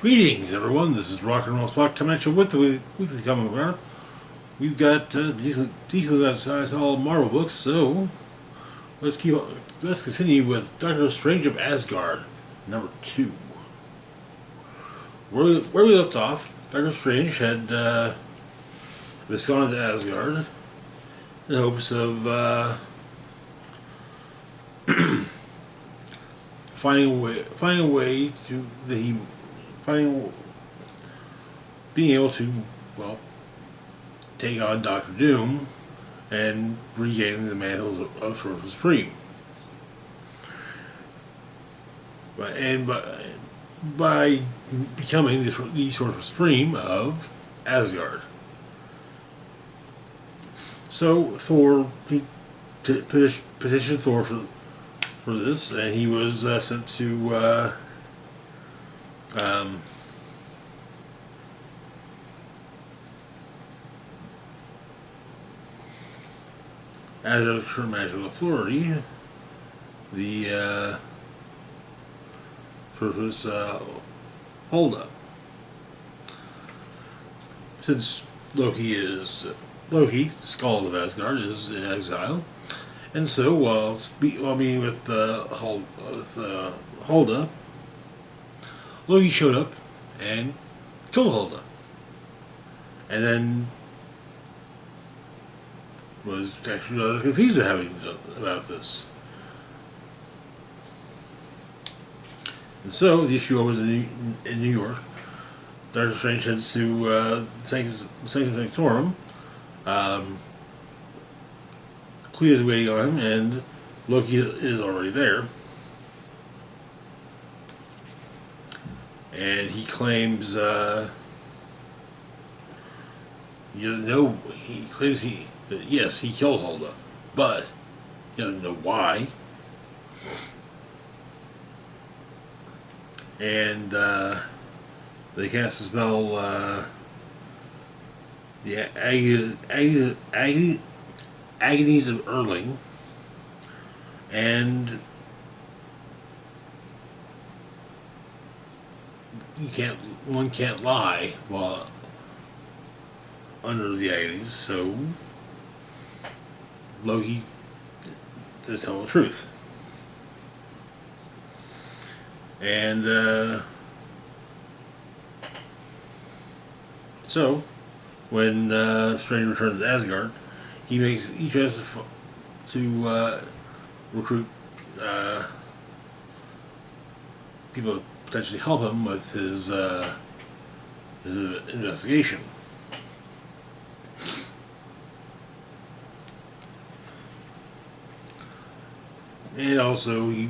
Greetings, everyone. This is Rock and Roll Spot coming at you with the weekly comic book. We've got decent sized all Marvel books, so let's continue with Doctor Strange of Asgard, number 2. Where we left off, Doctor Strange had just gone to Asgard in hopes of finding a way to that he finding being able to, well, take on Doctor Doom and regain the mantles of Sorcerer Supreme. By becoming the Sorcerer Supreme of Asgard. So Thor petitioned Thor for this, and he was sent to as her magical authority, the Sorceress Hulda. Since Loki, Skald of Asgard, is in exile, and so while meeting with Hulda, Loki showed up and killed Hulda, and then was actually rather confused about this. And so the issue was in New York. Doctor Strange heads to Sanctum Sanctorum. Clea is waiting on him, and Loki is already there. And he claims he claims yes, he killed Hulda, but he doesn't know why. And they cast the spell, the Agonies of Erling, and one can't lie while under the agonies, so Loki is telling the truth. And so when Strange returns to Asgard, he tries to recruit people to potentially help him with his investigation. And also, he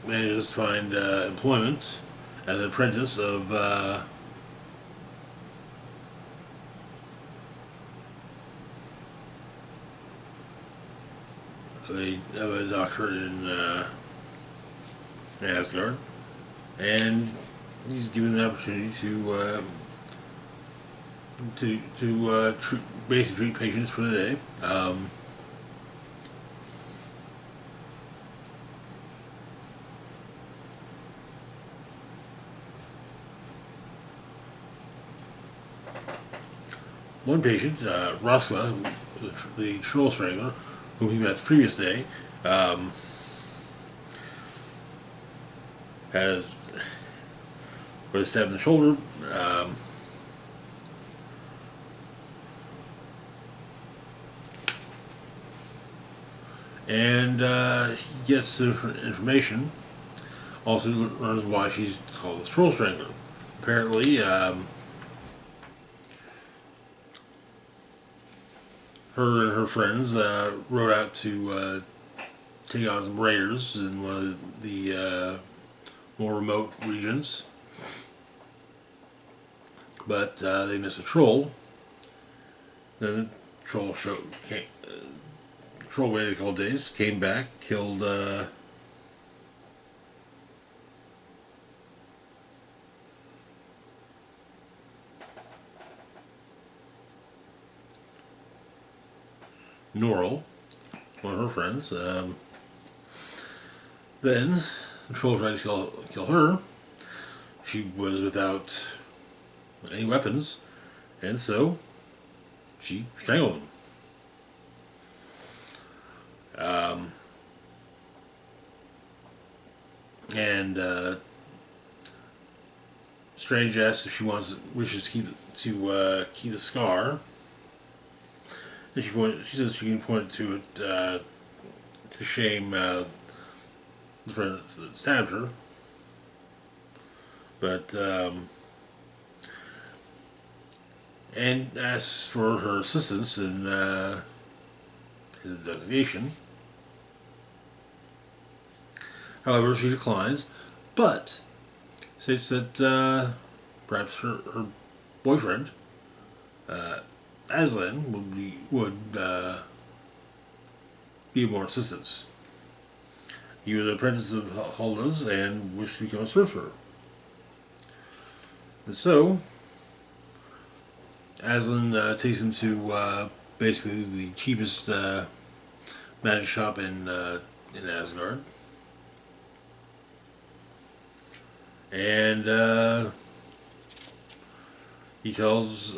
manages to find employment as an apprentice of a doctor in Asgard, and he's given the opportunity to basically treat patients for the day. One patient, Rosla, the Troll Strangler, whom he met the previous day, was stabbed in the shoulder. And he gets the information. Also learns why she's called the Troll Strangler. Apparently, her and her friends rode out to take on some raiders in one of the more remote regions, but they missed a troll. Then the troll waited a couple days, came back, killed Norrell, one of her friends. Then the troll tried to kill her. she was without any weapons, and so she strangled him. And Strange asks if she wishes to keep the scar, and she says she can point to it to shame the friend that stabbed her, but and asks for her assistance in his investigation. However, she declines, but states that perhaps her boyfriend, Aslan, would be of more assistance. He was an apprentice of Hulda's and wished to become a sorcerer. And so, Aslan takes him to basically the cheapest magic shop in Asgard. And he tells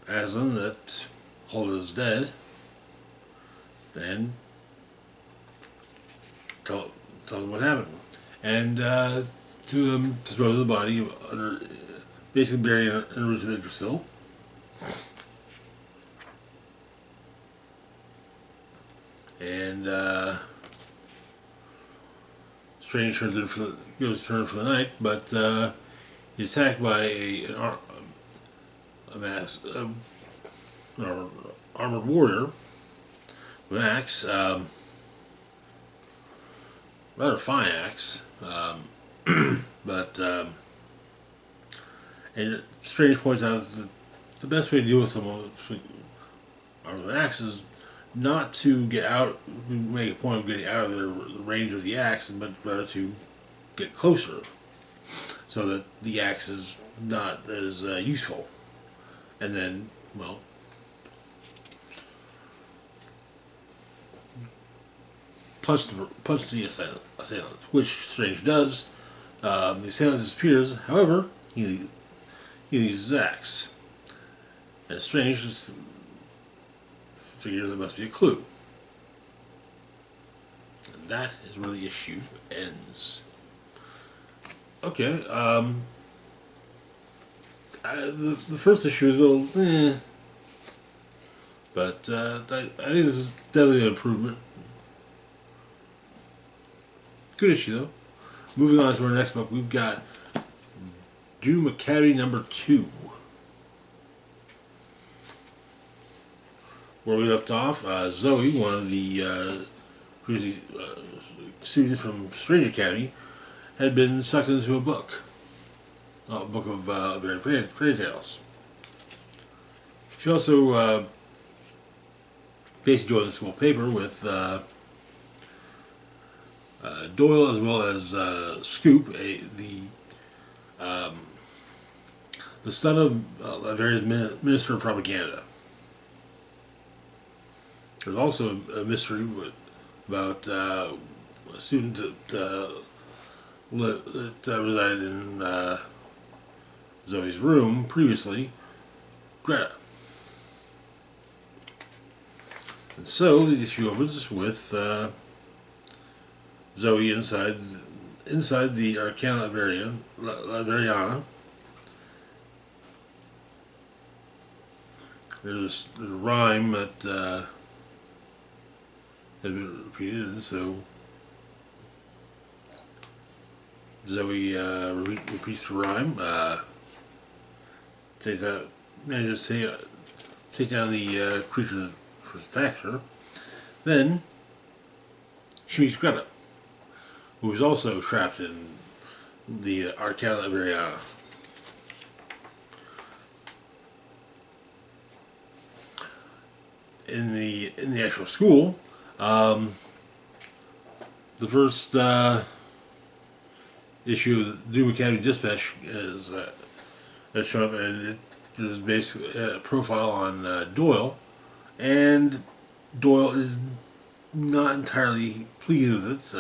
Aslan that Hulda is dead, and tell him what happened. And to them dispose of the body basically burying it in a root of Yggdrasil. And Strange goes to turn for the night, but he's attacked by an armored warrior with an axe, rather fine axe, but and Strange points out that the best way to deal with someone with an axe is not to make a point of getting out of the range of the axe, but rather to get closer, so that the axe is not as useful. And then, well, punch the assailant, which Strange does. The assailant disappears. However, he uses his axe, and Strange just figures there must be a clue. And that is where the issue ends. Okay, the first issue is a little but I think this is definitely an improvement. Good issue though. Moving on to our next book, we've got Doom Academy #2. Where we left off, Zoe, one of the students from Strange Academy, had been sucked into a book of fairy tales. She also basically joined the school paper with Doyle as well as Scoop, the son of a various minister of propaganda. There's also a mystery about a student that resided in Zoe's room previously, Greta. And so the issue opens with Zoe inside the Arcana Valeriana. There's a rhyme that has been repeated, and so Zoe repeats the rhyme. Manages to take down the creature that first attacked her. Then she meets Greta, who is also trapped in the Arcana Valeriana. In the actual school, the first issue of the Doom Academy Dispatch has shown up, and it is basically a profile on Doyle, and Doyle is not entirely pleased with it,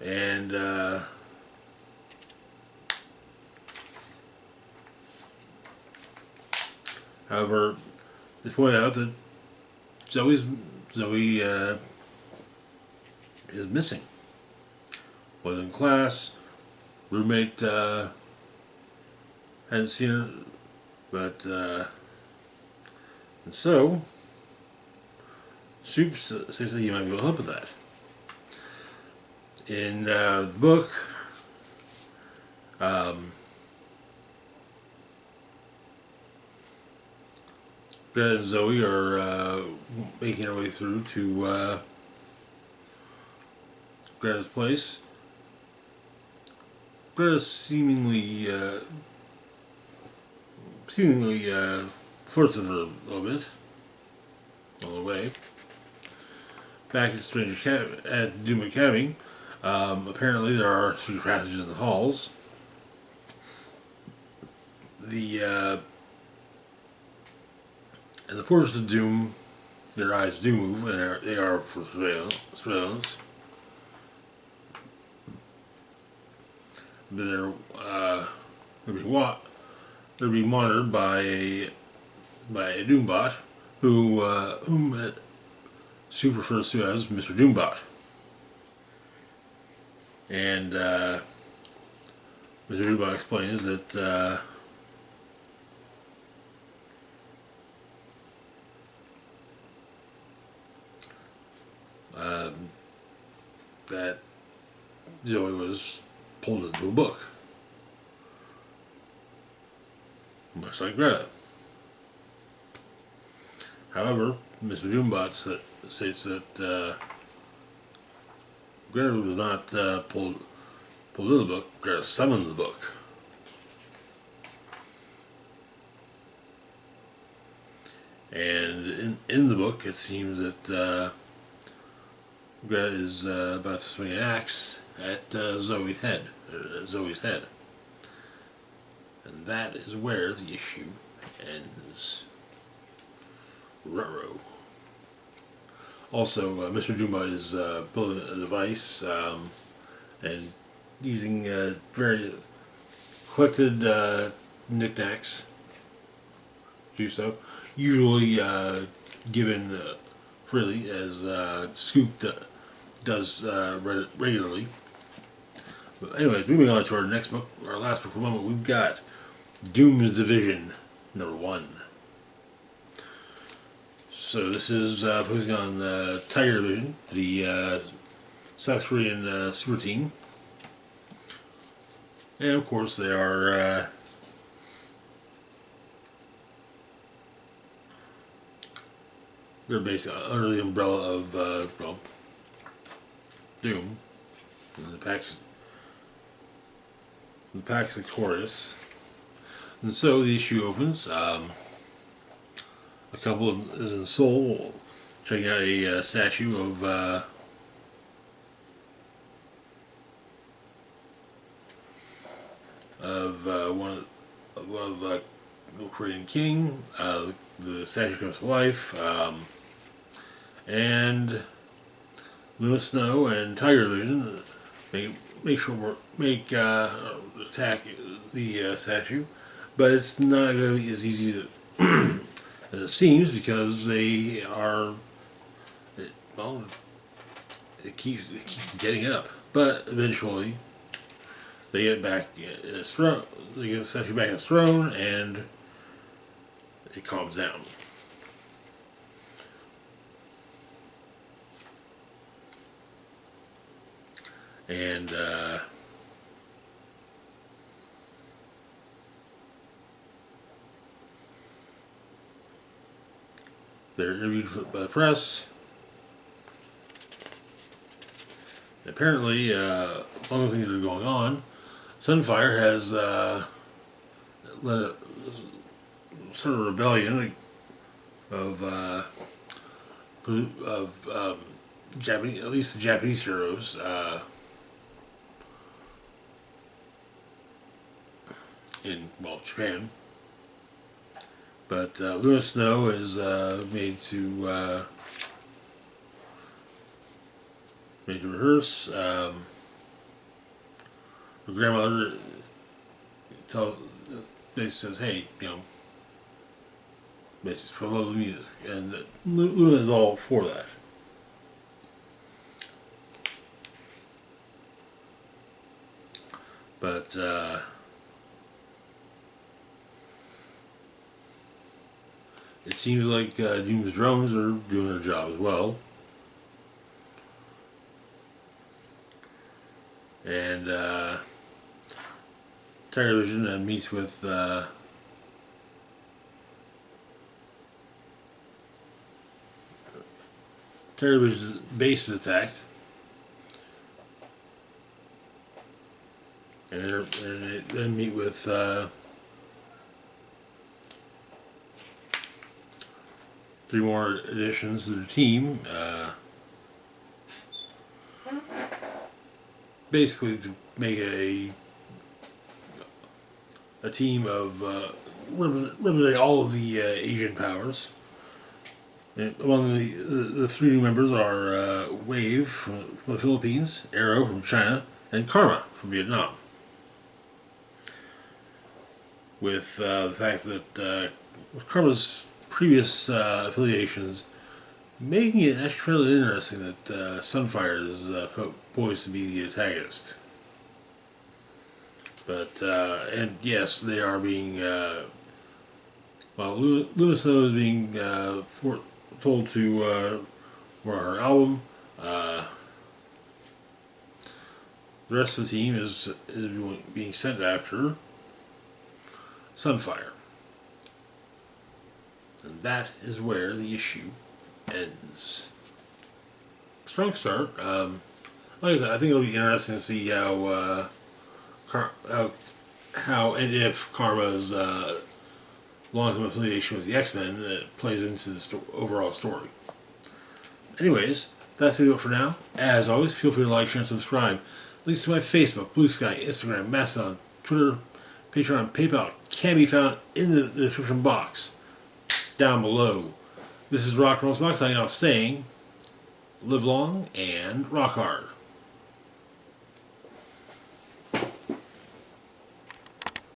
And however, just point out that Zoe is missing. Was in class. Roommate hadn't seen her, but and so Soup says that you might be able to help with that. In the book, Greta and Zoe are making their way through to Greta's place. Greta seemingly flirts with her a little bit all the way. Back at Doom Academy, apparently there are secret passages and halls. And the portraits of Doom, their eyes do move, and they are for surveillance. They're being monitored by a Doombot, whom Soup refers to as Mr. Doombot. And Mr. Doombot explains that that Zoe was pulled into a book, much like Greta. However, Mr. Doombot states that Greta was not pulled into the book. Greta summoned the book. And in the book, it seems that Greta is about to swing an axe at Zoe's head, and that is where the issue ends. Ruh-roh. Also, Mr. Doombot is building a device and using very collected knickknacks to do so. Usually given freely, as Scoop does regularly. But anyways, moving on to our next book, our last book for the moment, we've got Doom's Division, #1. So this is focusing on the Tiger Division, the South Korean super team. And of course they are they're basically under the umbrella of Doom. And the pack's victorious. And so the issue opens. A couple is in Seoul checking out a statue of one of the Korean king. The statue comes to life, and Luna Snow and Tiger Vision attack the statue, but it's not really as easy as it seems, because they are, it keeps getting up, but eventually they get it back in its throne. They get the statue back in its throne, and it calms down. And they're interviewed by the press. Apparently, one of the things that are going on, Sunfire has led a sort of rebellion of Japanese, at least the Japanese heroes, in Japan. But Luna Snow is made to. Made to rehearse. her grandmother basically says, hey, basically for love of music, and Luna is all for that. But it seems like Doom's drones are doing their job as well. And Television meets with Television's base is attacked. And they then meet with three more additions to the team. Basically, to make it a team of representing all of the Asian powers. And among the three new members are Wave from the Philippines, Arrow from China, and Karma from Vietnam. With the fact that Karma's previous affiliations, making it actually fairly interesting that Sunfire is poised to be the antagonist. But, and yes, they are being, Luna Snow is being told to for her album. The rest of the team is being sent after Sunfire. And that is where the issue ends. Strong start. Like I said, I think it'll be interesting to see how and if Karma's long-term affiliation with the X-Men plays into the overall story. Anyways, that's it for now. As always, feel free to like, share, and subscribe. Links to my Facebook, Blue Sky, Instagram, Mastodon, Twitter, Patreon, and PayPal can be found in the description box down below. This is Rock and Roll Spock signing off saying, live long and rock hard.